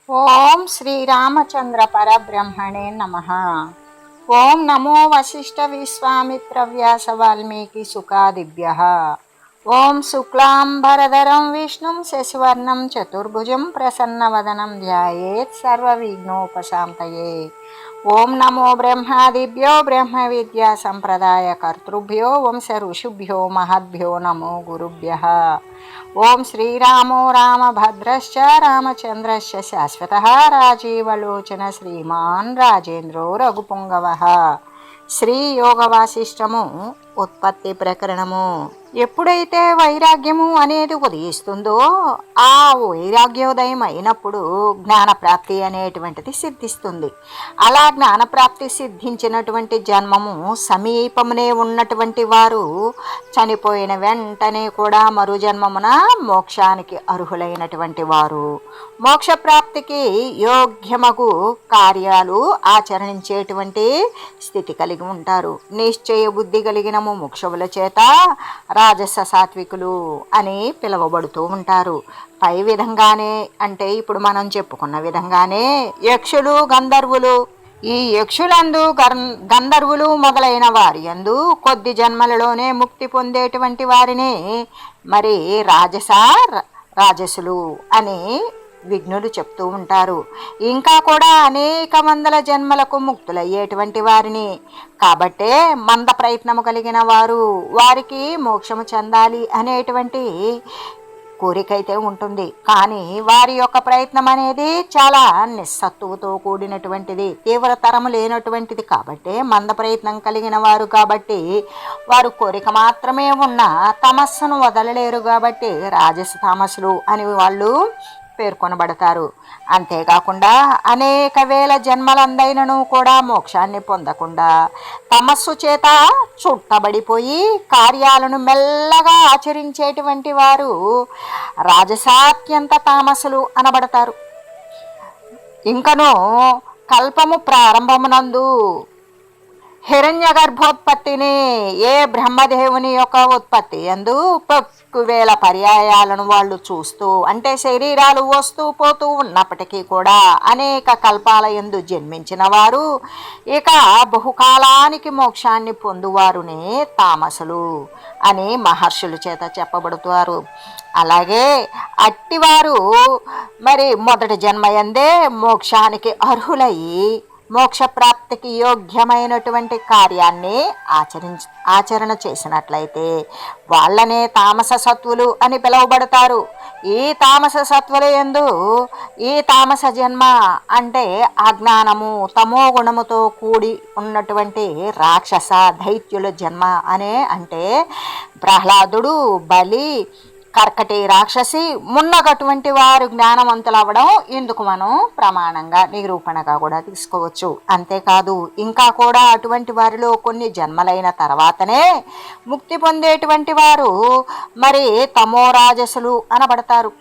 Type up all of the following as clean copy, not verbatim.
ఓం శ్రీరామచంద్ర పరబ్రహ్మణే నమః. ఓం నమో వశిష్ఠ విశ్వామిత్ర వ్యాస వాల్మీకి సుఖాదిభ్యః. ఓం శుక్లాంబరధరం విష్ణుం శశివర్ణం చతుర్భుజం ప్రసన్నవదనం ధ్యాయేత్ సర్వవిఘ్నోపశాంతయే. ఓం నమో బ్రహ్మాదిభ్యో బ్రహ్మ విద్యా సంప్రదాయ కర్తృభ్యో వంశ ఋషిభ్యో మహద్భ్యో నమో గురుభ్యః. ఓం శ్రీరామో రామభద్రశ్చ రామచంద్రశ్చ శాశ్వతః రాజీవలోచన శ్రీమాన్ రాజేంద్రో రఘుపుంగవః. శ్రీ యోగ వాసిష్టము ఉత్పత్తి ప్రకరణము. ఎప్పుడైతే వైరాగ్యము అనేది ఉదయిస్తుందో ఆ వైరాగ్యోదయం అయినప్పుడు జ్ఞానప్రాప్తి అనేటువంటిది సిద్ధిస్తుంది. అలా జ్ఞానప్రాప్తి సిద్ధించినటువంటి జన్మము సమీపమునే ఉన్నటువంటి వారు చనిపోయిన వెంటనే కూడా మరు జన్మమున మోక్షానికి అర్హులైనటువంటి వారు మోక్షప్రాప్తికి యోగ్యమగు కార్యాలు ఆచరించేటువంటి స్థితి కలిగి ఉంటారు. నిశ్చయ బుద్ధి కలిగిన ముముక్షువుల చేత రాజస సాత్వికులు అని పిలువబడుతూ ఉంటారు. పై విధంగానే అంటే ఇప్పుడు మనం చెప్పుకున్న విధంగానే యక్షులు గంధర్వులు, ఈ యక్షులందు గంధర్వులు మొదలైన వారి యందు కొద్ది జన్మలలోనే ముక్తి పొందేటువంటి వారిని మరి రాజసులు అని విఘ్నులు చెప్తూ ఉంటారు. ఇంకా కూడా అనేక వందల జన్మలకు ముక్తులయ్యేటువంటి వారిని. కాబట్టే మంద ప్రయత్నము కలిగిన వారికి మోక్షము చెందాలి అనేటువంటి కోరికైతే ఉంటుంది. కానీ వారి యొక్క ప్రయత్నం అనేది చాలా నిస్సత్తువుతో కూడినటువంటిది, తీవ్రతరము లేనటువంటిది. కాబట్టి మంద ప్రయత్నం కలిగిన వారు కాబట్టి వారు కోరిక మాత్రమే ఉన్న తమస్సును వదలలేరు. కాబట్టి రాజస తామసులు అని వాళ్ళు పేర్కొనబడతారు. అంతేకాకుండా అనేక వేల జన్మలందైనను కూడా మోక్షాన్ని పొందకుండా తమస్సు చేత చుట్టబడిపోయి కార్యాలను మెల్లగా ఆచరించేటువంటి వారు రాజసాత్యంత తామసులు అనబడతారు. ఇంకనూ కల్పము ప్రారంభమునందు హిరణ్య గర్భోత్పత్తిని ఏ బ్రహ్మదేవుని యొక్క ఉత్పత్తి యందు వేల పర్యాయాలను వాళ్ళు చూస్తూ, అంటే శరీరాలు వస్తూ పోతూ ఉన్నప్పటికీ కూడా అనేక కల్పాల యందు జన్మించిన వారు ఇక బహుకాలానికి మోక్షాన్ని పొందువారునే తామసులు అని మహర్షుల చేత చెప్పబడుతారు. అలాగే అట్టివారు మరి మొదటి జన్మయందే మోక్షానికి అర్హులయ్యి మోక్షప్రాప్తికి యోగ్యమైనటువంటి కార్యాన్ని ఆచరణ చేసినట్లయితే వాళ్ళనే తామస సత్వులు అని పిలువబడతారు. ఈ తామస సత్వుల యందు ఈ తామస జన్మ అంటే అజ్ఞానము తమో గుణముతో కూడి ఉన్నటువంటి రాక్షస దైత్యుల జన్మ అంటే ప్రహ్లాదుడు, బలి, కర్కటి రాక్షసి మున్నగటువంటి వారు జ్ఞానవంతులు అవ్వడం ఇందుకు మనం ప్రమాణంగా నిరూపణగా కూడా తీసుకోవచ్చు. అంతేకాదు ఇంకా కూడా అటువంటి వారిలో కొన్ని జన్మలైన తర్వాతనే ముక్తి పొందేటువంటి వారు మరి తమో రాజసులు అనబడతారు.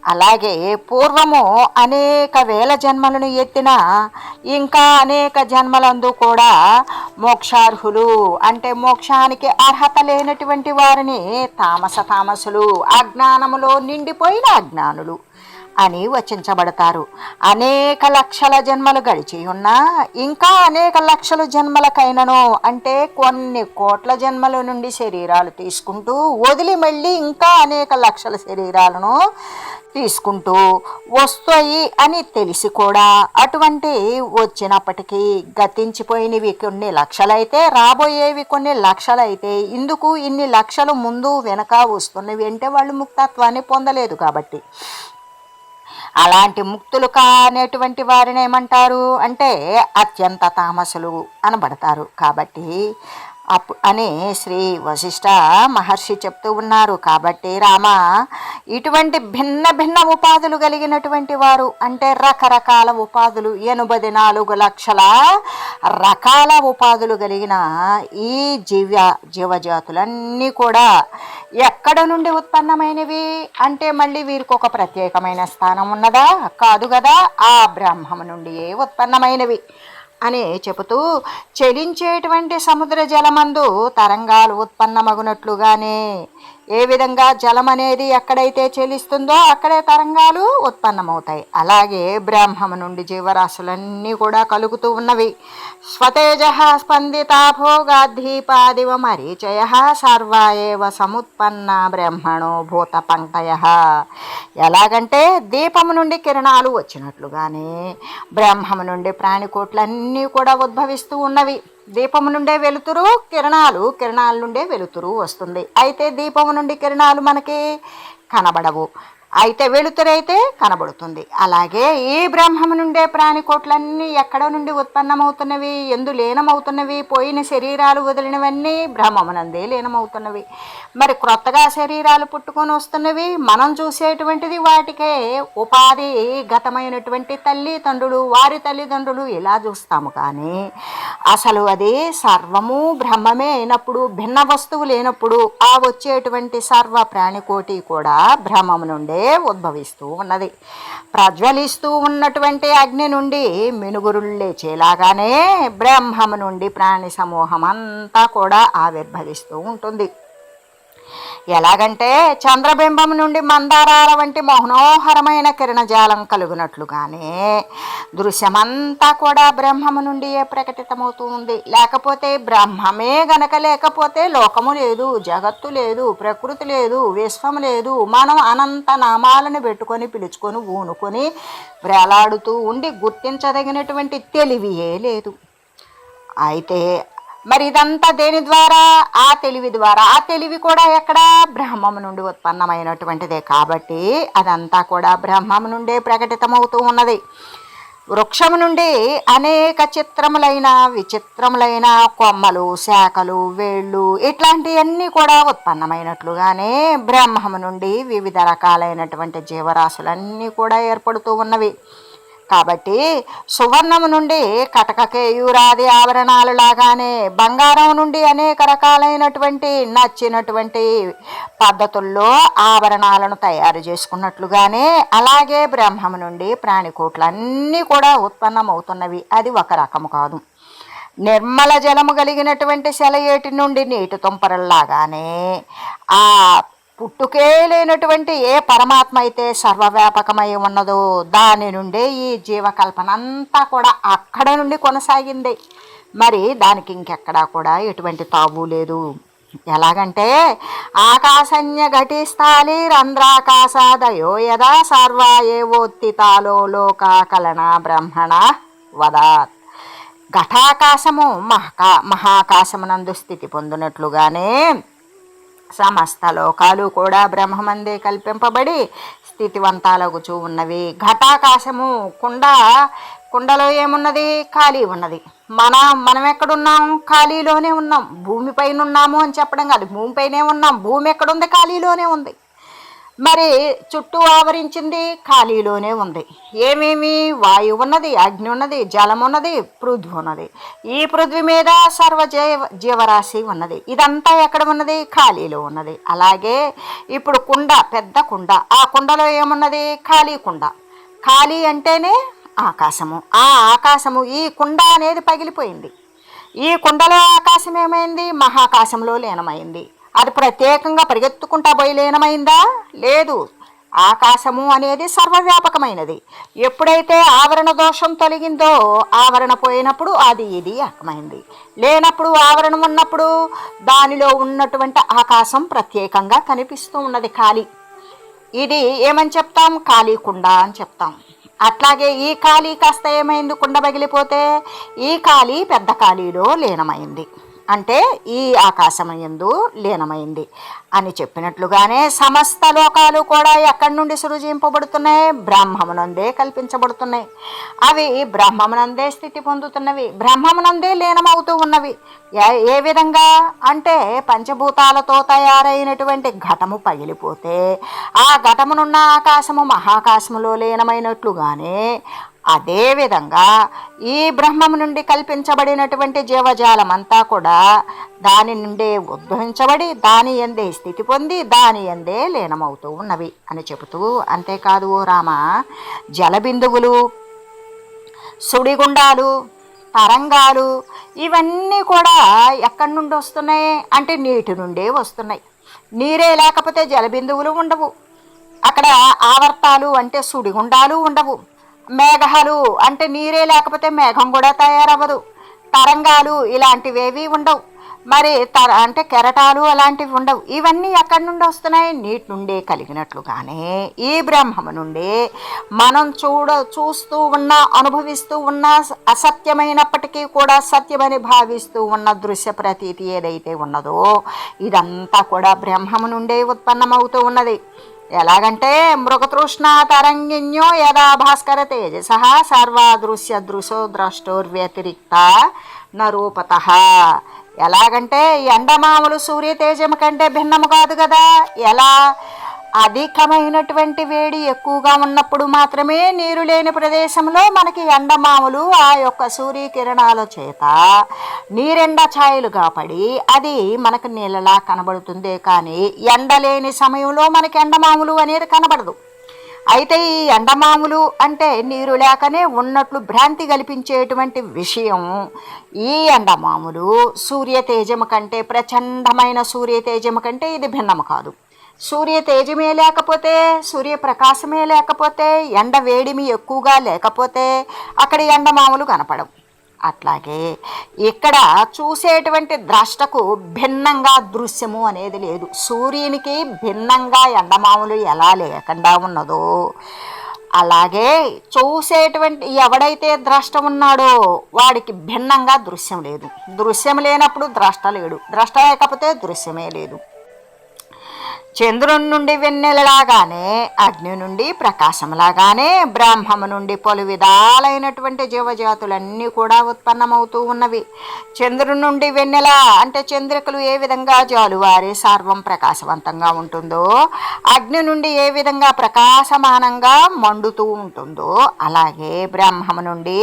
అలాగే పూర్వము అనేక వేల జన్మలను ఎత్తిన ఇంకా అనేక జన్మలందు కూడా మోక్షార్హులు అంటే మోక్షానికి అర్హత లేనటువంటి వారిని తామసులు, అజ్ఞానములో నిండిపోయిన అజ్ఞానులు అని వచించబడతారు. అనేక లక్షల జన్మలు గడిచి ఉన్నా ఇంకా అనేక లక్షల జన్మలకైనను అంటే కొన్ని కోట్ల జన్మల నుండి శరీరాలు తీసుకుంటూ వదిలి మళ్ళీ ఇంకా అనేక లక్షల శరీరాలను తీసుకుంటూ వస్తాయి అని తెలిసి కూడా అటువంటి వచ్చినప్పటికీ గతించిపోయినవి కొన్ని లక్షలైతే రాబోయేవి కొన్ని లక్షలైతే ఇందుకు ఇన్ని లక్షలు ముందు వెనక వస్తున్నవి అంటే వాళ్ళు ముక్తత్వాన్ని పొందలేదు. కాబట్టి అలాంటి ముక్తులు కానేటువంటి వారిని ఏమంటారు అంటే అత్యంత తామసులు అనబడతారు. కాబట్టి అని శ్రీ వశిష్ఠ మహర్షి చెప్తూ ఉన్నారు. కాబట్టి రామ ఇటువంటి భిన్న భిన్న ఉపాధులు కలిగినటువంటి వారు అంటే రకరకాల ఉపాధులు 84 లక్షల రకాల ఉపాధులు కలిగిన ఈ జీవజాతులన్నీ కూడా ఎక్కడ నుండి ఉత్పన్నమైనవి అంటే మళ్ళీ వీరికి ఒక ప్రత్యేకమైన స్థానం ఉన్నదా? కాదు కదా, ఆ బ్రహ్మము నుండియే ఉత్పన్నమైనవి అని చెబుతూ చలించేటువంటి సముద్ర జలమందు తరంగాలు ఉత్పన్నమగునట్లుగానే ఏ విధంగా జలం అనేది ఎక్కడైతే చెలిస్తుందో అక్కడే తరంగాలు ఉత్పన్నమవుతాయి. అలాగే బ్రహ్మము నుండి జీవరాశులన్నీ కూడా కలుగుతూ ఉన్నవి. స్వతేజ స్పందిత భోగాధీపాదివ మరీచయ సర్వ ఏవ సముత్పన్న బ్రహ్మణో భూత పంక్తయ. ఎలాగంటే దీపము నుండి కిరణాలు వచ్చినట్లుగానే బ్రహ్మము నుండి ప్రాణికోట్లన్నీ కూడా ఉద్భవిస్తూ ఉన్నవి. దీపము నుండే వెలుతురు, కిరణాల నుండే వెలుతురు వస్తుంది. అయితే దీపము నుండి కిరణాలు మనకి కనబడవు, అయితే వెలుతురైతే కనబడుతుంది. అలాగే ఈ బ్రహ్మము నుండే ప్రాణికోట్లన్నీ ఎక్కడ నుండి ఉత్పన్నమవుతున్నవి, ఎందు లీనమవుతున్నవి. పోయిన శరీరాలు వదిలినవన్నీ బ్రహ్మమునందే లీనమవుతున్నవి. మరి క్రొత్తగా శరీరాలు పుట్టుకొని వస్తున్నవి. మనం చూసేటువంటిది వాటికే ఉపాధి గతమైనటువంటి తల్లిదండ్రులు, వారి తల్లిదండ్రులు ఇలా చూస్తాము. కానీ అసలు అది సర్వము బ్రహ్మమే అయినప్పుడు, భిన్న వస్తువు లేనప్పుడు ఆ వచ్చేటువంటి సర్వ ప్రాణికోటి కూడా బ్రహ్మము నుండే ఉద్భవిస్తూ ఉన్నది. ప్రజ్వలిస్తూ ఉన్నటువంటి అగ్ని నుండి మినుగురులు లేచేలాగానే బ్రహ్మము నుండి ప్రాణి సమూహం అంతా కూడా ఆవిర్భవిస్తూ ఉంటుంది. ఎలాగంటే చంద్రబింబం నుండి మందారాల వంటి మోహనోహరమైన కిరణజాలం కలుగునట్లుగానే దృశ్యమంతా కూడా బ్రహ్మము నుండియే ప్రకటితమవుతూ ఉంది. లేకపోతే బ్రహ్మమే గనక లేకపోతే లోకము లేదు, జగత్తు లేదు, ప్రకృతి లేదు, విశ్వము లేదు. మనం అనంత నామాలను పెట్టుకొని పిలుచుకొని ఊనుకొని వేలాడుతూ ఉండి గుర్తించదగినటువంటి తెలివియే లేదు. అయితే మరి ఇదంతా దేని ద్వారా? ఆ తెలివి ద్వారా. ఆ తెలివి కూడా ఎక్కడ? బ్రహ్మము నుండి ఉత్పన్నమైనటువంటిదే. కాబట్టి అదంతా కూడా బ్రహ్మము నుండే ప్రకటితమవుతూ ఉన్నది. వృక్షము నుండి అనేక చిత్రములైన విచిత్రములైన కొమ్మలు, శాఖలు, వేళ్ళు ఇట్లాంటివన్నీ కూడా ఉత్పన్నమైనట్లుగానే బ్రహ్మము నుండి వివిధ రకాలైనటువంటి జీవరాశులన్నీ కూడా ఏర్పడుతూ ఉన్నవి. కాబట్టి సువర్ణము నుండి కటకకేయూరాది ఆభరణాలు లాగానే బంగారం నుండి అనేక రకాలైనటువంటి నచ్చినటువంటి పద్ధతుల్లో ఆభరణాలను తయారు చేసుకున్నట్లుగానే అలాగే బ్రహ్మము నుండి ప్రాణికోట్లన్నీ కూడా ఉత్పన్నమవుతున్నవి. అది ఒక రకము కాదు. నిర్మల జలము కలిగినటువంటి సెలయేటి నుండి నీటి తుంపరల్లాగానే ఆ పుట్టుకే లేనటువంటి ఏ పరమాత్మ అయితే సర్వవ్యాపకమై ఉన్నదో దాని నుండే ఈ జీవకల్పన అంతా కూడా అక్కడ నుండి కొనసాగింది. మరి దానికి ఇంకెక్కడా కూడా ఎటువంటి తావు లేదు. ఎలాగంటే ఆకాశన్య ఘటిస్థాలి రంధ్రాకాశాదయో యదా సర్వా ఏవోత్తితాలో లోకా కలన బ్రహ్మణ వదాత్. ఘటాకాశము మహాకాశమునందు స్థితి పొందినట్లుగానే సమస్త లోకాలు కూడా బ్రహ్మమందే కల్పింపబడి స్థితివంతాలగుచూ ఉన్నవి. ఘటాకాశము కుండలో ఏమున్నది? ఖాళీ ఉన్నది. మనం ఎక్కడున్నాం? ఖాళీలోనే ఉన్నాం. భూమిపైన ఉన్నాము అని చెప్పడం కాదు, భూమిపైనే ఉన్నాం. భూమి ఎక్కడుంది? ఖాళీలోనే ఉంది. మరి చుట్టూ ఆవరించింది ఖాళీలోనే ఉంది. ఏమేమి? వాయువు ఉన్నది, అగ్ని ఉన్నది, జలం ఉన్నది, పృథ్వీ ఉన్నది. ఈ పృథ్వీ మీద సర్వ జీవరాశి ఉన్నది. ఇదంతా ఎక్కడ ఉన్నది? ఖాళీలో ఉన్నది. అలాగే ఇప్పుడు కుండ, పెద్ద కుండ, ఆ కుండలో ఏమున్నది? ఖాళీ కుండ. ఖాళీ అంటేనే ఆకాశము. ఆ ఆకాశము, ఈ కుండ అనేది పగిలిపోయింది. ఈ కుండలో ఆకాశం ఏమైంది? మహాకాశంలో లీనమైంది. అది ప్రత్యేకంగా పరిగెత్తుకుంటా పోయి లీనమైందా? లేదు. ఆకాశము అనేది సర్వవ్యాపకమైనది. ఎప్పుడైతే ఆవరణ దోషం తొలగిందో, ఆవరణ పోయినప్పుడు అది ఇది ఏకమైంది. లేనప్పుడు ఆవరణం ఉన్నప్పుడు దానిలో ఉన్నటువంటి ఆకాశం ప్రత్యేకంగా కనిపిస్తూ ఉన్నది. ఖాళీ. ఇది ఏమని చెప్తాం? ఖాళీ కుండ అని చెప్తాం. అట్లాగే ఈ ఖాళీ కాస్త ఏమైంది? కుండ పగిలిపోతే ఈ ఖాళీ పెద్ద ఖాళీలో లీనమైంది. అంటే ఈ ఆకాశం యందు లీనమైంది అని చెప్పినట్లుగానే సమస్త లోకాలు కూడా ఎక్కడి నుండి సృజింపబడుతున్నాయి? బ్రహ్మమునందే కల్పించబడుతున్నాయి. అవి బ్రహ్మమునందే స్థితి పొందుతున్నవి, బ్రహ్మమునందే లీనమవుతూ ఉన్నవి. ఏ విధంగా అంటే పంచభూతాలతో తయారైనటువంటి ఘటము పగిలిపోతే ఆ ఘటమునున్న ఆకాశము మహాకాశములో లీనమైనట్లుగానే అదేవిధంగా ఈ బ్రహ్మము నుండి కల్పించబడినటువంటి జీవజాలం అంతా కూడా దాని నుండే ఉద్భవించబడి దాని యందే స్థితి పొంది దాని యందే లీనమవుతూ ఉన్నవి అని చెబుతూ, అంతేకాదు ఓ రామ, జలబిందువులు, సుడిగుండాలు, తరంగాలు ఇవన్నీ కూడా ఎక్కడి నుండి వస్తున్నాయి అంటే నీటి నుండే వస్తున్నాయి. నీరే లేకపోతే జలబిందువులు ఉండవు. అక్కడ ఆవర్తాలు అంటే సుడిగుండాలు ఉండవు. మేఘాలు అంటే నీరే లేకపోతే మేఘం కూడా తయారవ్వదు. తరంగాలు ఇలాంటివేవి ఉండవు. మరి అంటే కెరటాలు అలాంటివి ఉండవు. ఇవన్నీ ఎక్కడి నుండి వస్తున్నాయి? నీటి నుండే కలిగినట్లుగానే ఈ బ్రహ్మము నుండి మనం చూస్తూ ఉన్నా, అనుభవిస్తూ ఉన్నా, అసత్యమైనప్పటికీ కూడా సత్యమని భావిస్తూ ఉన్న దృశ్య ప్రతీతి ఏదైతే ఉన్నదో ఇదంతా కూడా బ్రహ్మము నుండే ఉత్పన్నమవుతూ ఉన్నది. ఎలాగంటే మృగతృష్ణ తరంగిణ్యో యదా భాస్కర తేజస సర్వాదృశ్య దృశో ద్రష్టోర్వ్యతిరిక్త నరూపత. ఎలాగంటే ఎండమాములు సూర్య తేజము కంటే భిన్నము కాదు కదా. ఎలా? అధికమైనటువంటి వేడి ఎక్కువగా ఉన్నప్పుడు మాత్రమే నీరు లేని ప్రదేశంలో మనకి ఎండమాములు ఆ యొక్క సూర్యకిరణాల చేత నీరెండ ఛాయలుగా పడి అది మనకు నీళ్ళలా కనబడుతుందే కానీ ఎండలేని సమయంలో మనకి ఎండమాములు అనేది కనబడదు. అయితే ఈ ఎండమాములు అంటే నీరు లేకనే ఉన్నట్లు భ్రాంతి కల్పించేటువంటి విషయం. ఈ ఎండమాములు సూర్య తేజము కంటే, ప్రచండమైన సూర్య తేజము కంటే ఇది భిన్నము కాదు. సూర్య తేజమే లేకపోతే, సూర్యప్రకాశమే లేకపోతే, ఎండ వేడిమి ఎక్కువగా లేకపోతే అక్కడ ఎండమాములు కనపడవు. అట్లాగే ఇక్కడ చూసేటువంటి ద్రష్టకు భిన్నంగా దృశ్యము అనేది లేదు. సూర్యునికి భిన్నంగా ఎండమాములు ఎలా లేకుండా ఉన్నదో అలాగే చూసేటువంటి ఎవడైతే ద్రష్ట ఉన్నాడో వాడికి భిన్నంగా దృశ్యం లేదు. దృశ్యం లేనప్పుడు ద్రష్ట లేడు, ద్రష్ట లేకపోతే దృశ్యమే లేదు. చంద్రుని నుండి వెన్నెలలాగానే, అగ్ని నుండి ప్రకాశంలాగానే బ్రహ్మము నుండి పలు విధాలైనటువంటి జీవజాతులన్నీ కూడా ఉత్పన్నమవుతూ ఉన్నవి. చంద్రుని నుండి వెన్నెల అంటే చంద్రికలు ఏ విధంగా జాలువారి సర్వం ప్రకాశవంతంగా ఉంటుందో, అగ్ని నుండి ఏ విధంగా ప్రకాశమానంగా మండుతూ ఉంటుందో అలాగే బ్రహ్మము నుండి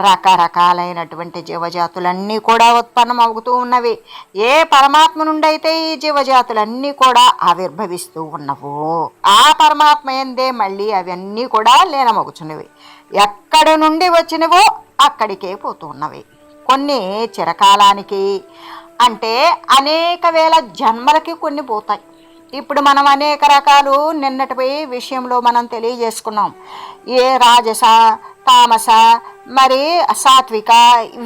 రకరకాలైనటువంటి జీవజాతులన్నీ కూడా ఉత్పన్నమవుతూ ఉన్నవి. ఏ పరమాత్మ నుండి అయితే ఈ జీవజాతులన్నీ కూడా ఆవిర్భవిస్తూ ఉన్నవో ఆ పరమాత్మ ఎందే మళ్ళీ అవన్నీ కూడా లీనమగుచున్నవి. ఎక్కడి నుండి వచ్చినవో అక్కడికే పోతూ ఉన్నవి. కొన్ని చిరకాలానికి అంటే అనేక వేల జన్మలకి కొన్ని పోతాయి. ఇప్పుడు మనం అనేక రకాలు నిన్నటిపై విషయంలో మనం తెలియజేసుకున్నాం. ఏ రాజస, తామస, మరి సాత్విక,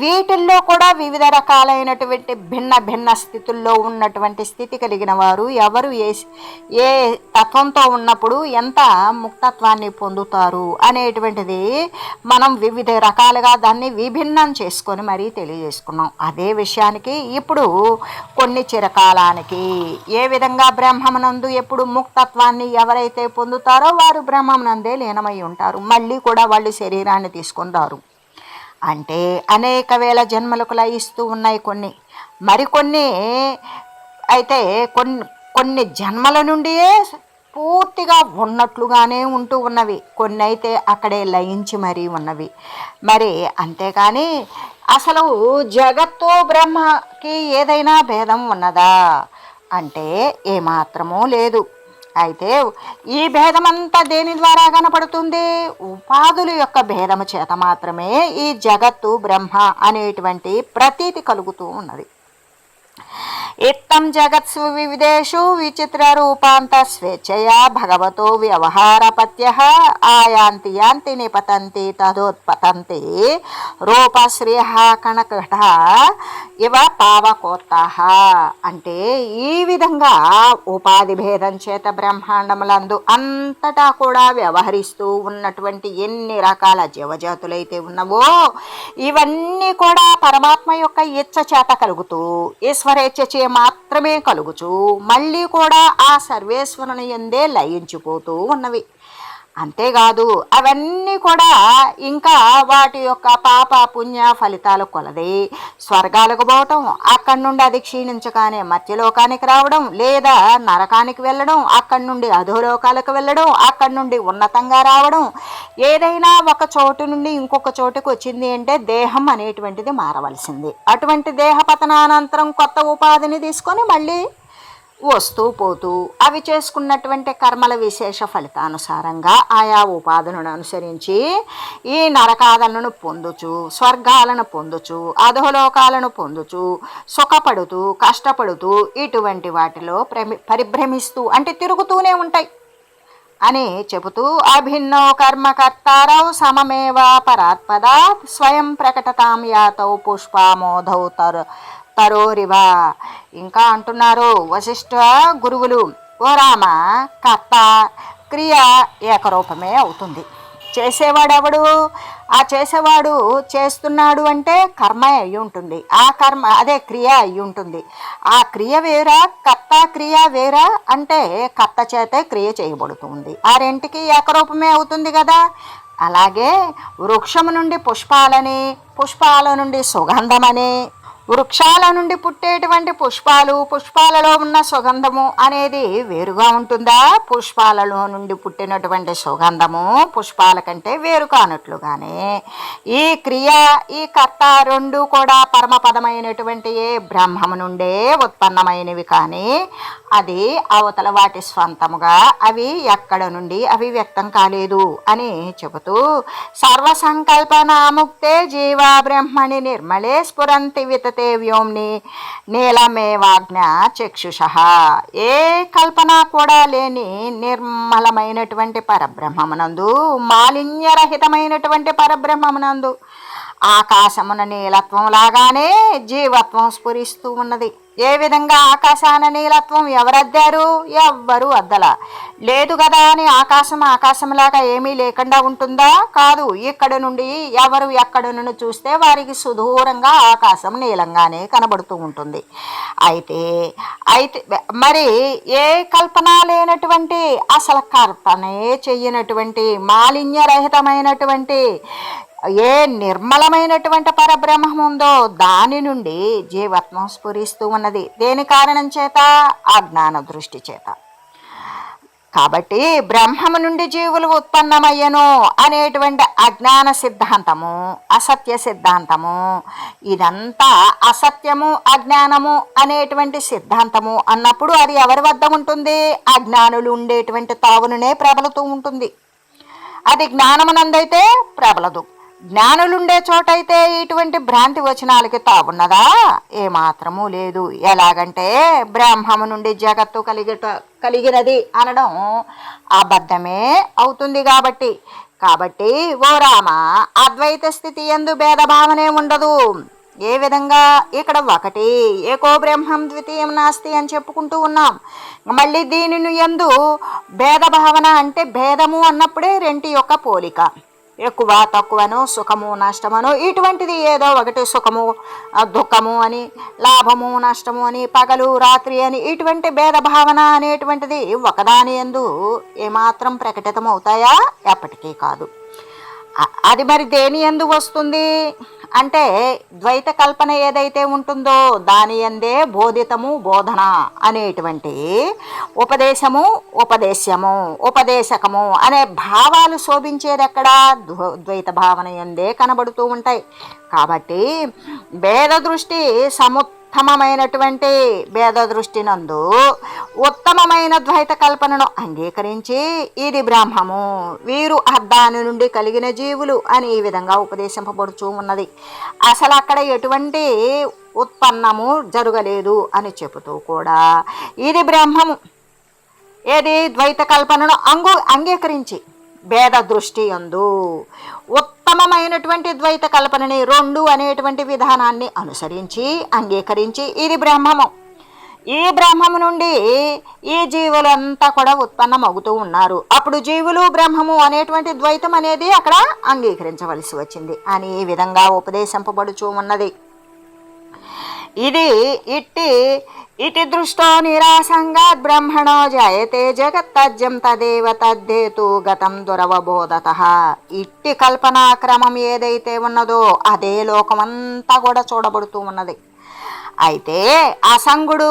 వీటిల్లో కూడా వివిధ రకాలైనటువంటి భిన్న భిన్న స్థితుల్లో ఉన్నటువంటి స్థితి కలిగిన వారు ఎవరు ఏ తత్వంతో ఉన్నప్పుడు ఎంత ముక్తత్వాన్ని పొందుతారు అనేటువంటిది మనం వివిధ రకాలుగా దాన్ని విభిన్నం చేసుకొని మరీ తెలియజేసుకున్నాం. అదే విషయానికి ఇప్పుడు కొన్ని చిరకాలానికి ఏ విధంగా బ్రహ్మమునందు ఎప్పుడు ముక్తత్వాన్ని ఎవరైతే పొందుతారో వారు బ్రహ్మమునందే లీనమై ఉంటారు. మళ్ళీ కూడా వాళ్ళు శరీరాన్ని తీసుకుంటారు. అంటే అనేక వేల జన్మలకు లయిస్తూ ఉన్నాయి కొన్ని. మరికొన్ని అయితే కొన్ని జన్మల నుండియే పూర్తిగా ఉన్నట్లుగానే ఉంటూ ఉన్నవి. కొన్ని అయితే అక్కడే లయించి మరీ ఉన్నవి. మరి అంతేకాని అసలు జగత్తు బ్రహ్మకి ఏదైనా భేదం ఉన్నదా అంటే ఏమాత్రమూ లేదు. అయితే ఈ భేదమంతా దేని ద్వారా కనపడుతుంది? ఉపాధుల యొక్క భేదము చేత మాత్రమే ఈ జగత్తు బ్రహ్మ అనేటువంటి ప్రతీతి కలుగుతూ ఉన్నది. ఇత్తం జగత్సు వివిధేషు విచిత్ర రూపాంత స్వేచ్ఛయా భగవతో వ్యవహారపత్య ఆయాంతి యాంతి నిపతంతి తదోత్పతంతి రూపశ్రియ కనకట ఇవ పావకోత్తాహ. అంటే ఈ విధంగా ఉపాధి భేదం చేత బ్రహ్మాండములందు అంతటా కూడా వ్యవహరిస్తూ ఉన్నటువంటి ఎన్ని రకాల జీవజాతులైతే ఉన్నవో ఇవన్నీ కూడా పరమాత్మ యొక్క ఇచ్చ చేత కలుగుతూ ఈశ్వరేచ్ఛచే మాత్రమే కలుగుచు మళ్ళీ కూడా ఆ సర్వేశ్వరుని యందే లయించిపోతూ ఉన్నవి. అంతేకాదు అవన్నీ కూడా ఇంకా వాటి యొక్క పాప పుణ్య ఫలితాలు కొలది స్వర్గాలకు పోవటం, అక్కడి నుండి అది క్షీణించగానే మత్స్యలోకానికి రావడం, లేదా నరకానికి వెళ్ళడం, అక్కడి నుండి అధోలోకాలకు వెళ్ళడం, అక్కడి నుండి ఉన్నతంగా రావడం. ఏదైనా ఒక చోటు నుండి ఇంకొక చోటుకు వచ్చింది అంటే దేహం అనేటువంటిది మారవలసింది. అటువంటి దేహ పతనానంతరం కొత్త ఉపాధిని తీసుకొని మళ్ళీ వస్తూ పోతూ అవి చేసుకున్నటువంటి కర్మల విశేష ఫలితానుసారంగా ఆయా ఉపాధులను అనుసరించి ఈ నరకాదలను పొందుచు, స్వర్గాలను పొందుచు, అధోలోకాలను పొందుచు, సుఖపడుతూ కష్టపడుతూ ఇటువంటి వాటిలో పరిభ్రమిస్తూ అంటే తిరుగుతూనే ఉంటాయి అని చెబుతూ అభిన్నో కర్మకర్తారౌ సమమేవ పరాత్పదాత్ స్వయం ప్రకటతాం యాతౌ పుష్పామోధౌ తరోరివ. ఇంకా అంటున్నారు వశిష్ఠ గురువులు, ఓ రామ, కర్త క్రియ ఏకరూపమే అవుతుంది. చేసేవాడెవడు? ఆ చేసేవాడు చేస్తున్నాడు అంటే కర్మ అయి ఉంటుంది. ఆ కర్మ అదే క్రియ అయి ఉంటుంది. ఆ క్రియ వేరా, కర్త క్రియ వేరా అంటే కర్త చేతే క్రియ చేయబడుతుంది. ఆ రెంటికి ఏకరూపమే అవుతుంది కదా. అలాగే వృక్షము నుండి పుష్పాలని, పుష్పాల నుండి సుగంధమని, వృక్షాల నుండి పుట్టేటువంటి పుష్పాలు, పుష్పాలలో ఉన్న సుగంధము అనేది వేరుగా ఉంటుందా? పుష్పాలలో నుండి పుట్టినటువంటి సుగంధము పుష్పాల కంటే వేరు కానట్లుగానే ఈ క్రియ, ఈ కర్త రెండు కూడా పరమపదమైనటువంటి బ్రహ్మము నుండే ఉత్పన్నమైనవి. కానీ అది అవతల వాటి స్వంతముగా అవి ఎక్కడ నుండి అవి వ్యక్తం కాలేదు అని చెబుతూ సర్వసంకల్పనాముక్తే జీవా బ్రహ్మణి నిర్మలే స్ఫురంతి వితతే వ్యోమ్ని నీలమేవాజ్ఞ చక్షుష. ఏ కల్పన కూడా లేని నిర్మలమైనటువంటి పరబ్రహ్మమునందు, మాలిన్యరహితమైనటువంటి పరబ్రహ్మమునందు ఆకాశమున నీలత్వం లాగానే జీవత్వం స్ఫురిస్తూ ఉన్నది. ఏ విధంగా ఆకాశాన నీలత్వం ఎవరద్దారు? ఎవ్వరు అద్దల లేదు కదా అని ఆకాశం ఆకాశంలాగా ఏమీ లేకుండా ఉంటుందా? కాదు. ఇక్కడ నుండి ఎవరు ఎక్కడ నుండి చూస్తే వారికి సుదూరంగా ఆకాశం నీలంగానే కనబడుతూ ఉంటుంది. అయితే మరి ఏ కల్పన లేనటువంటి, అసలు కల్పనే చెయ్యనటువంటి, మాలిన్యరహితమైనటువంటి ఏ నిర్మలమైనటువంటి పరబ్రహ్మం ఉందో దాని నుండి జీవత్వం స్ఫురిస్తూ ఉన్నది. దేని కారణం చేత? అజ్ఞాన దృష్టి చేత. కాబట్టి బ్రహ్మము నుండి జీవులు ఉత్పన్నమయ్యను అనేటువంటి అజ్ఞాన సిద్ధాంతము, అసత్య సిద్ధాంతము, ఇదంతా అసత్యము అజ్ఞానము అనేటువంటి సిద్ధాంతము అన్నప్పుడు అది ఎవరి వద్ద ఉంటుంది? అజ్ఞానులు ఉండేటువంటి తావునునే ప్రబలుతూ ఉంటుంది. అది జ్ఞానమునందైతే ప్రబలదు. జ్ఞానులుండే చోటైతే ఇటువంటి భ్రాంతి వచనాలకి తావున్నదా? ఏమాత్రము లేదు. ఎలాగంటే బ్రహ్మము నుండి జగత్తు కలిగినది అనడం అబద్ధమే అవుతుంది. కాబట్టి ఓ రామ, అద్వైత స్థితి యందు భేదభావనే ఉండదు. ఏ విధంగా? ఇక్కడ ఒకటి ఏకో బ్రహ్మం ద్వితీయం నాస్తి అని చెప్పుకుంటూ ఉన్నాం. మళ్ళీ దీనిని యందు భేదభావన అంటే భేదము అన్నప్పుడే రెంటి యొక్క పోలిక, ఎక్కువ తక్కువను, సుఖము నష్టమను, ఇటువంటిది ఏదో ఒకటి, సుఖము దుఃఖము అని, లాభము నష్టము అని, పగలు రాత్రి అని, ఇటువంటి భేదభావన అనేటువంటిది ఒకదాని యందు ఏమాత్రం ప్రకటితమవుతాయా? ఎప్పటికీ కాదు. అది మరి దేని యందు వస్తుంది అంటే ద్వైత కల్పన ఏదైతే ఉంటుందో దాని యందే బోధితము, బోధన అనేటువంటి ఉపదేశము, ఉపదేశ్యము, ఉపదేశకము అనే భావాలు శోభించేది ఎక్కడ? ద్వైత భావన యందే కనబడుతూ ఉంటాయి. కాబట్టి భేద దృష్టి ఉత్తమమైనటువంటి భేద దృష్టి నందు ఉత్తమమైన ద్వైత కల్పనను అంగీకరించి ఇది బ్రహ్మము, వీరు దాని నుండి కలిగిన జీవులు అని ఈ విధంగా ఉపదేశింపబడుచూ ఉన్నది. అసలు అక్కడ ఎటువంటి ఉత్పన్నము జరగలేదు అని చెబుతూ కూడా ఇది బ్రహ్మము, ఏది ద్వైత కల్పనను అంగీకరించి భేద దృష్టి యందు ఉత్తమమైనటువంటి ద్వైత కల్పనని రెండు అనేటువంటి విధానాన్ని అనుసరించి అంగీకరించి ఇది బ్రహ్మము, ఈ బ్రహ్మము నుండి ఈ జీవులంతా కూడా ఉత్పన్నమవుతూ ఉన్నారు. అప్పుడు జీవులు బ్రహ్మము అనేటువంటి ద్వైతం అనేది అక్కడ అంగీకరించవలసి వచ్చింది అని ఈ విధంగా ఉపదేశింపబడుచూ ఉన్నది. ఇటి దృష్టో నిరాసంగాత్ బ్రహ్మణో జాయతే జగత్తజ్యం తదేవ తద్ధేతు గతం దురవబోధత. ఇట్టి కల్పనాక్రమం ఏదైతే ఉన్నదో అదే లోకమంతా కూడా చూడబడుతూ ఉన్నది. అయితే అసంగుడు,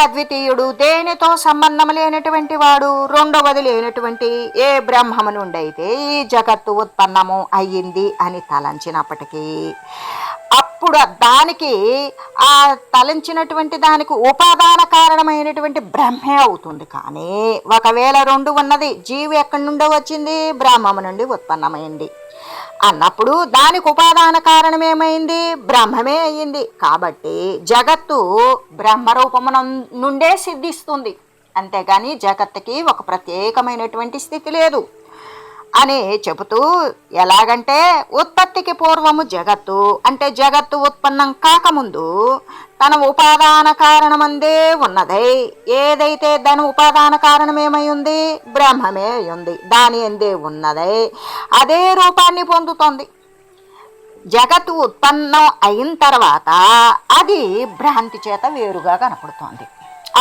అద్వితీయుడు, దేనితో సంబంధం లేనటువంటి వాడు, రెండవది లేనటువంటి ఏ బ్రహ్మము నుండి అయితే ఈ జగత్తు ఉత్పన్నము అయ్యింది అని తలంచినప్పటికీ అప్పుడు దానికి ఆ తలంచినటువంటి దానికి ఉపాదాన కారణమైనటువంటి బ్రహ్మే అవుతుంది. కానీ ఒకవేళ రెండు ఉన్నది, జీవి ఎక్కడి నుండో వచ్చింది, బ్రహ్మము నుండి ఉత్పన్నమైంది అన్నప్పుడు దానికి ఉపాదాన కారణం ఏమైంది, బ్రహ్మమే అయ్యింది. కాబట్టి జగత్తు బ్రహ్మరూపము నుండే సిద్ధిస్తుంది, అంతేగాని జగత్తుకి ఒక ప్రత్యేకమైనటువంటి స్థితి లేదు అని చెబుతూ, ఎలాగంటే ఉత్పత్తికి పూర్వము జగత్తు అంటే జగత్తు ఉత్పన్నం కాకముందు తన ఉపాదాన కారణమందే ఉన్నదై, ఏదైతే దాని ఉపాదాన కారణం ఏమై ఉంది, బ్రహ్మమే ఉంది, దాని ఎందే ఉన్నదై అదే రూపాన్ని పొందుతోంది. జగత్తు ఉత్పన్నం అయిన తర్వాత అది భ్రాంతి చేత వేరుగా కనపడుతోంది.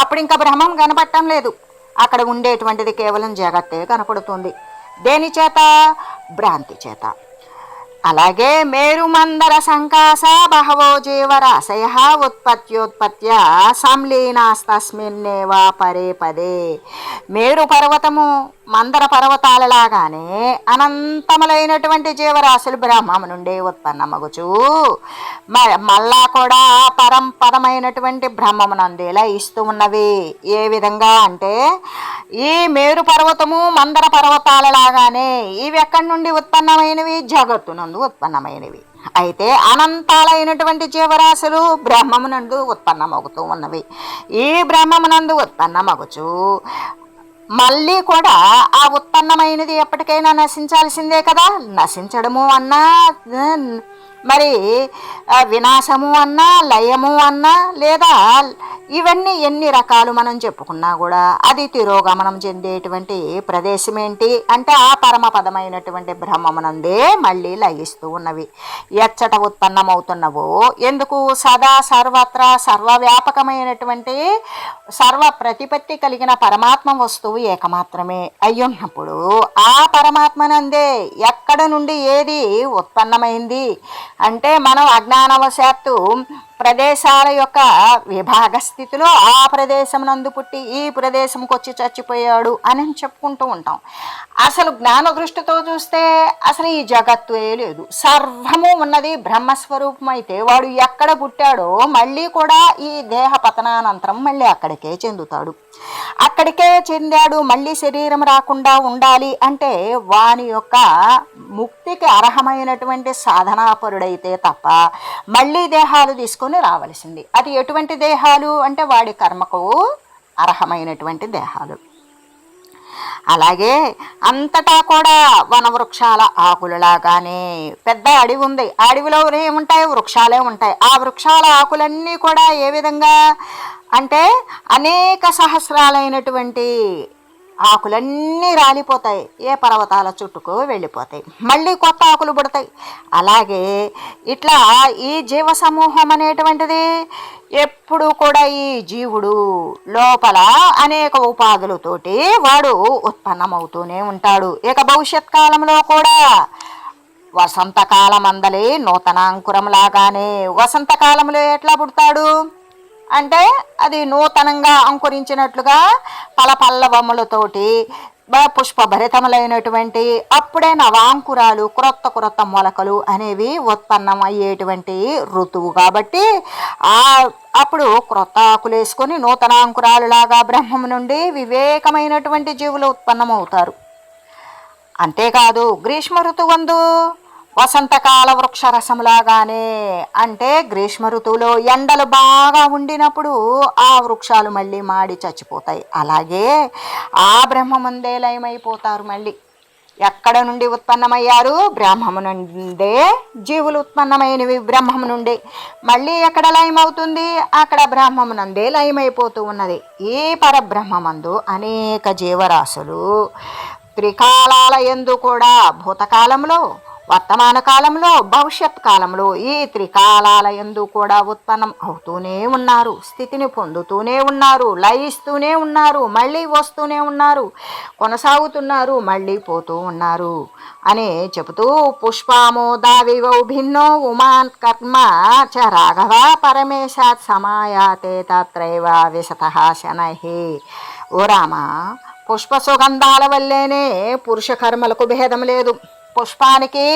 అప్పుడు ఇంకా బ్రహ్మం కనపడటం లేదు, అక్కడ ఉండేటువంటిది కేవలం జగత్తే కనపడుతుంది. దేని చేత, భ్రాంతి చేత. అలాగే మేరుమందర సంకాస బహవో జీవరాశయ ఉత్పత్త్యోత్పత్త్య సంలీనాస్తస్మిన్నేవా పరే పదే. మేరు పర్వతము మందర పర్వతాలలాగానే అనంతములైనటువంటి జీవరాశులు బ్రహ్మము నుండి ఉత్పన్నమగుచు మళ్ళా కూడా పరమైనటువంటి బ్రహ్మమునందేలా ఇస్తూ ఉన్నవి. ఏ విధంగా అంటే ఈ మేరు పర్వతము మందర పర్వతాలలాగానే ఇవి ఎక్కడి నుండి ఉత్పన్నమైనవి, జగత్తునందు ఉత్పన్నమైనవి. అయితే అనంతాలైనటువంటి జీవరాశులు బ్రహ్మమునందు ఉత్పన్నమవుతూ ఉన్నవి. ఈ బ్రహ్మమునందు ఉత్పన్నమగుచు మళ్ళీ కూడా ఆ ఉత్పన్నమైనది ఎప్పటికైనా నశించాల్సిందే కదా. నశించడము అన్నా, మరి వినాశము అన్నా, లయము అన్నా, లేదా ఇవన్నీ ఎన్ని రకాలు మనం చెప్పుకున్నా కూడా అది తిరోగమనం చెందేటువంటి ప్రదేశం ఏంటి అంటే ఆ పరమపదమైనటువంటి బ్రహ్మమునందే మళ్ళీ లయిస్తూ ఉన్నవి. ఎచ్చట ఉత్పన్నమవుతున్నవో ఎందుకు, సదా సర్వత్రా సర్వవ్యాపకమైనటువంటి సర్వ ప్రతిపత్తి కలిగిన పరమాత్మ వస్తువు ఏకమాత్రమే అయ్యున్నప్పుడు ఆ పరమాత్మనందే ఎక్కడ నుండి ఏది ఉత్పన్నమైంది అంటే మనం అజ్ఞానవశాత్తు ప్రదేశాల యొక్క విభాగ స్థితిలో ఆ ప్రదేశం నందు పుట్టి ఈ ప్రదేశంకి వచ్చి చచ్చిపోయాడు అని చెప్పుకుంటూ ఉంటాం. అసలు జ్ఞాన దృష్టితో చూస్తే అసలు ఈ జగత్తు లేదు, సర్వము ఉన్నది బ్రహ్మస్వరూపం. అయితే వాడు ఎక్కడ పుట్టాడో మళ్ళీ కూడా ఈ దేహ పతనానంతరం మళ్ళీ అక్కడికే చెందుతాడు. అక్కడికే చెందాడు, మళ్ళీ శరీరం రాకుండా ఉండాలి అంటే వాని యొక్క ముక్తికి అర్హమైనటువంటి సాధనాపరుడైతే తప్ప మళ్ళీ దేహాలు తీసుకొని రావలసింది. అది ఎటువంటి దేహాలు అంటే వాడి కర్మకు అర్హమైనటువంటి దేహాలు. అలాగే అంతటా కూడా వనవృక్షాల ఆకులలాగానే పెద్ద అడవి ఉంది, అడవిలో ఏముంటాయి, వృక్షాలే ఉంటాయి. ఆ వృక్షాల ఆకులన్నీ కూడా ఏ విధంగా అంటే అనేక సహస్రాలైనటువంటి ఆకులన్నీ రాలిపోతాయి, ఏ పర్వతాల చుట్టుకు వెళ్ళిపోతాయి, మళ్ళీ కొత్త ఆకులు పుడతాయి. అలాగే ఇట్లా ఈ జీవ సమూహం అనేటువంటిది ఎప్పుడు కూడా ఈ జీవుడు లోపల అనేక ఉపాధులతోటి వాడు ఉత్పన్నమవుతూనే ఉంటాడు. ఇక భవిష్యత్ కాలంలో కూడా వసంతకాలం అందలి నూతనాంకురం లాగానే వసంతకాలంలో ఎట్లా పుడతాడు అంటే అది నూతనంగా అంకురించినట్లుగా పల్లవములతోటి పుష్పభరితములైనటువంటి అప్పుడే నవాంకురాలు క్రొత్త క్రొత్త మొలకలు అనేవి ఉత్పన్నం అయ్యేటువంటి ఋతువు. కాబట్టి అప్పుడు క్రొత్త ఆకులు వేసుకొని నూతనాంకురాలు లాగా బ్రహ్మము నుండి వివేకమైనటువంటి జీవులు ఉత్పన్నమవుతారు. అంతేకాదు గ్రీష్మ ఋతువందు వసంతకాల వృక్షరసములాగానే అంటే గ్రీష్మ ఋతువులో ఎండలు బాగా ఉండినప్పుడు ఆ వృక్షాలు మళ్ళీ మాడి చచ్చిపోతాయి. అలాగే ఆ బ్రహ్మముందే లయమైపోతారు. మళ్ళీ ఎక్కడ నుండి ఉత్పన్నమయ్యారు, బ్రహ్మము నుండే జీవులు ఉత్పన్నమైనవి, బ్రహ్మము నుండి మళ్ళీ ఎక్కడ లయమవుతుంది, అక్కడ బ్రహ్మమునందే లయమైపోతూ ఉన్నది. ఈ పరబ్రహ్మమందు అనేక జీవరాశులు త్రికాలాల యందు కూడా భూతకాలంలో, వర్తమాన కాలంలో, భవిష్యత్ కాలంలో ఈ త్రికాలాల యందు కూడా ఉత్పన్నం అవుతూనే ఉన్నారు, స్థితిని పొందుతూనే ఉన్నారు, లయిస్తూనే ఉన్నారు, మళ్ళీ వస్తూనే ఉన్నారు, కొనసాగుతున్నారు, మళ్ళీ పోతూ ఉన్నారు అని చెబుతూ పుష్పామోదా వివౌ భిన్నో ఉమాన్ కర్మ చ రాఘవ పరమేశాత్ సమాయాతే తత్రైవ విశతః శనైః. ఓ రామ, పుష్ప సుగంధాల వల్లేనే పురుష కర్మలకు భేదం లేదు, పుష్పానికి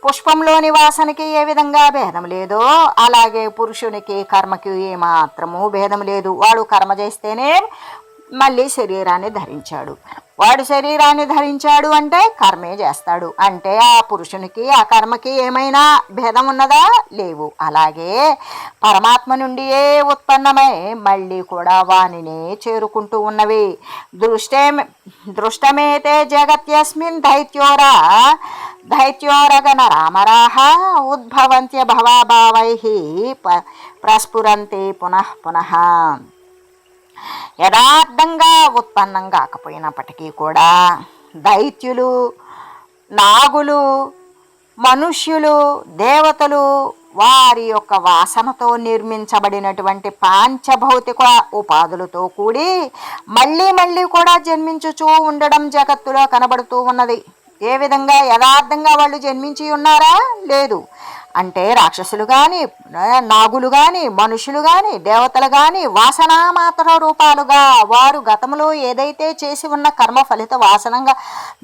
పుష్పంలోని వాసనకి ఏ విధంగా భేదం లేదో అలాగే పురుషునికి కర్మకి ఏమాత్రము భేదం లేదు. వాడు కర్మ చేస్తేనే మళ్ళీ శరీరాన్ని ధరించాడు. వాడు శరీరాన్ని ధరించాడు అంటే కర్మే చేస్తాడు. అంటే ఆ పురుషునికి ఆ కర్మకి ఏమైనా భేదం ఉన్నదా? లేవు. అలాగే పరమాత్మ నుండియే ఉత్పన్నమై మళ్ళీ కూడా వానినే చేరుకుంటూ ఉన్నవి. దృష్టమేతే జగత్యస్మిన్ దైత్యోరగణ రామరాహ ఉద్భవంత్య భవాభావై ప్రస్ఫురంతే పునః పునః. యథార్థంగా ఉత్పన్నం కాకపోయినప్పటికీ కూడా దైత్యులు, నాగులు, మనుష్యులు, దేవతలు వారి యొక్క వాసనతో నిర్మించబడినటువంటి పాంచభౌతిక ఉపాధులతో కూడి మళ్ళీ మళ్ళీ కూడా జన్మించుచూ ఉండడం జగత్తులో కనబడుతూ ఉన్నది. ఏ విధంగా? యథార్థంగా వాళ్ళు జన్మించి ఉన్నారా? లేదు. అంటే రాక్షసులు కానీ, నాగులు కానీ, మనుషులు కానీ, దేవతలు కానీ వాసనా మాత్ర రూపాలుగా వారు గతంలో ఏదైతే చేసి ఉన్న కర్మ ఫలిత వాసనంగా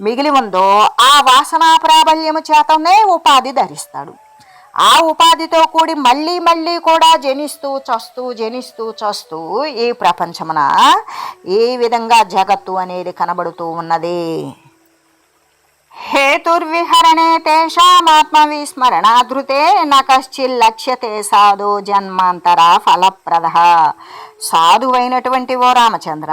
మిగిలి ఉందో ఆ వాసనా ప్రాబల్యము చేతనే ఉపాధి ధరిస్తాడు. ఆ ఉపాధితో కూడి మళ్ళీ మళ్ళీ కూడా జనిస్తూ చస్తూ ఈ ప్రపంచమున ఈ విధంగా జగత్తు అనేది కనబడుతూ ఉన్నది. హేతుర్విహరణే తేషామాత్మ విస్మరణాధృతే న కశ్చిల్లక్ష్యతే సాధు జన్మాంతర ఫలప్రద. సాధువైనటువంటి ఓ రామచంద్ర,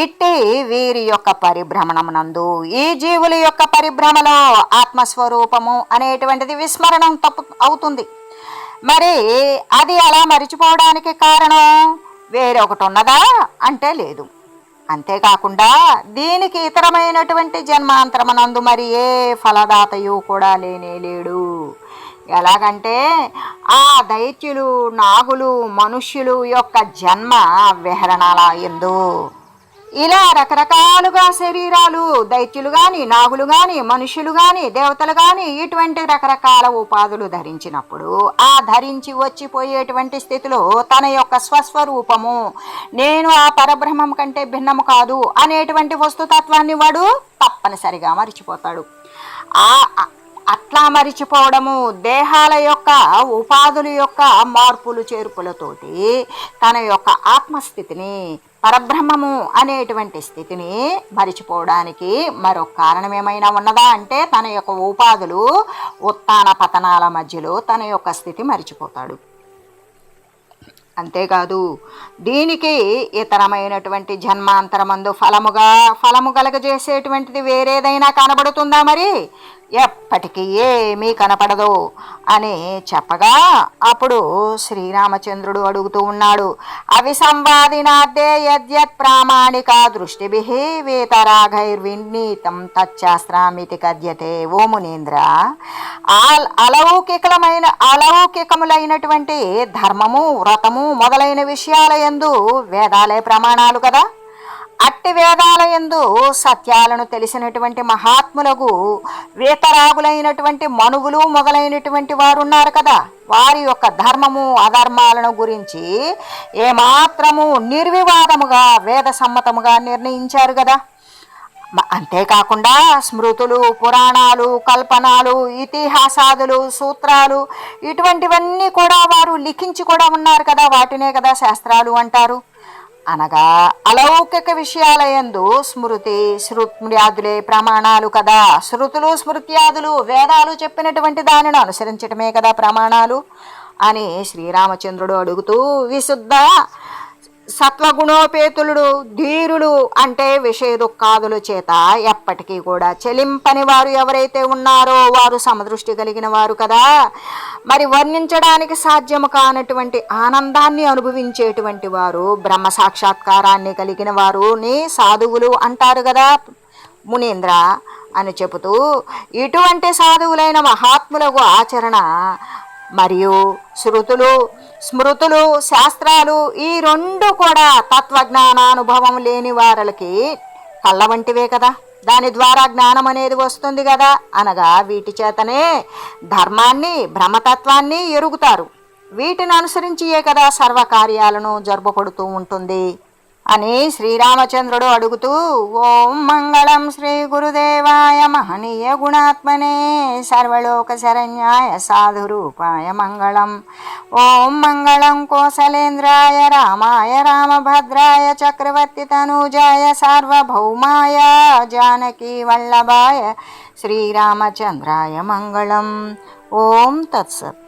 ఇట్టి వీరి యొక్క పరిభ్రమణమునందు ఈ జీవుల యొక్క పరిభ్రమలో ఆత్మస్వరూపము అనేటువంటిది విస్మరణం అవుతుంది. మరి అది అలా మరిచిపోవడానికి కారణం వేరొకటి ఉన్నదా అంటే లేదు. అంతేకాకుండా దీనికి ఇతరమైనటువంటి జన్మాంతరమనందు మరి ఏ ఫలదాతయు కూడా లేడు. ఎలాగంటే ఆ దైత్యులు, నాగులు, మనుష్యులు యొక్క జన్మ విహరణాల యందు ఇలా రకరకాలుగా శరీరాలు దైత్యులు కానీ, నాగులు కానీ, మనుషులు కానీ, దేవతలు కానీ ఇటువంటి రకరకాల ఉపాధులు ధరించినప్పుడు ఆ ధరించి వచ్చిపోయేటువంటి స్థితిలో తన యొక్క స్వస్వరూపము నేను ఆ పరబ్రహ్మం కంటే భిన్నము కాదు అనేటువంటి వస్తుతత్వాన్ని వాడు తప్పనిసరిగా మరిచిపోతాడు. అట్లా మరిచిపోవడము దేహాల యొక్క ఉపాధుల యొక్క మార్పులు చేర్పులతోటి తన యొక్క ఆత్మస్థితిని పరబ్రహ్మము అనేటువంటి స్థితిని మరిచిపోవడానికి మరొక కారణం ఏమైనా ఉన్నదా అంటే తన యొక్క ఉపాధులు ఉత్తాన పతనాల మధ్యలో తన యొక్క స్థితి మరిచిపోతాడు. అంతేకాదు దీనికి ఇతరమైనటువంటి జన్మాంతరమందు ఫలము కలగజేసేటువంటిది వేరేదైనా కనబడుతుందా? మరి ఎప్పటికీ ఏమీ కనపడదు అని చెప్పగా అప్పుడు శ్రీరామచంద్రుడు అడుగుతూ ఉన్నాడు. అవిసంవాదినాద్దే యద్యత్ ప్రామాణిక దృష్టిభిః వేతరాఘైర్విన్నీతం తచ్చాస్త్రామితి కథ్యతే. ఓ మునీంద్ర, అలౌకికములైనటువంటి ధర్మము, వ్రతము మొదలైన విషయాల యందు వేదాలే ప్రమాణాలు కదా. అట్టి వేదాలయందు సత్యాలను తెలిసినటువంటి మహాత్ములకు వేతరాగులైనటువంటి మనువులు మొదలైనటువంటి వారు ఉన్నారు కదా. వారి యొక్క ధర్మము అధర్మాలను గురించి ఏమాత్రము నిర్వివాదముగా వేద సమ్మతముగా నిర్ణయించారు కదా. అంతేకాకుండా స్మృతులు, పురాణాలు, కల్పనాలు, ఇతిహాసాదులు, సూత్రాలు ఇటువంటివన్నీ కూడా వారు లిఖించి కూడా ఉన్నారు కదా. వాటినే కదా శాస్త్రాలు అంటారు. అనగా అలౌకిక విషయాలయందు స్మృత్యాదులే ప్రమాణాలు కదా. శృతులు, స్మృత్యాదులు వేదాలు చెప్పినటువంటి దానిని అనుసరించటమే కదా ప్రమాణాలు అని శ్రీరామచంద్రుడు అడుగుతూ, విశుద్ధ సత్వగుణోపేతులుడు ధీరులు అంటే విషయ దుఃఖాదుల చేత ఎప్పటికీ కూడా చెలింపని వారు ఎవరైతే ఉన్నారో వారు సమదృష్టి కలిగిన వారు కదా. మరి వర్ణించడానికి సాధ్యము కానటువంటి ఆనందాన్ని అనుభవించేటువంటి వారు, బ్రహ్మ సాక్షాత్కారాన్ని కలిగిన వారుని సాధువులు అంటారు కదా మునీంద్ర అని చెబుతూ, ఇటువంటి సాధువులైన మహాత్ములకు ఆచరణ మరియు శృతులు, స్మృతులు, శాస్త్రాలు ఈ రెండు కూడా తత్వజ్ఞానానుభవం లేని వారికి కళ్ళ వంటివే కదా. దాని ద్వారా జ్ఞానం అనేది వస్తుంది కదా. అనగా వీటి చేతనే ధర్మాన్ని, బ్రహ్మతత్వాన్ని ఎరుగుతారు. వీటిని అనుసరించియే కదా సర్వకార్యాలను జరుపబడుతూ ఉంటుంది అని శ్రీరామచంద్రుడు అడుగుతూ ఓం మంగళం శ్రీ గురుదేవాయ మహనీయ గుణాత్మనే సర్వలోక శరణ్యాయ సాధురూపాయ మంగళం. ఓం మంగళం కోసలేంద్రాయ రామాయ రామభద్రాయ చక్రవర్తి తనూజాయ సార్వభౌమాయ జానకీ వల్లభాయ శ్రీరామచంద్రాయ మంగళం. ఓం తత్సత్.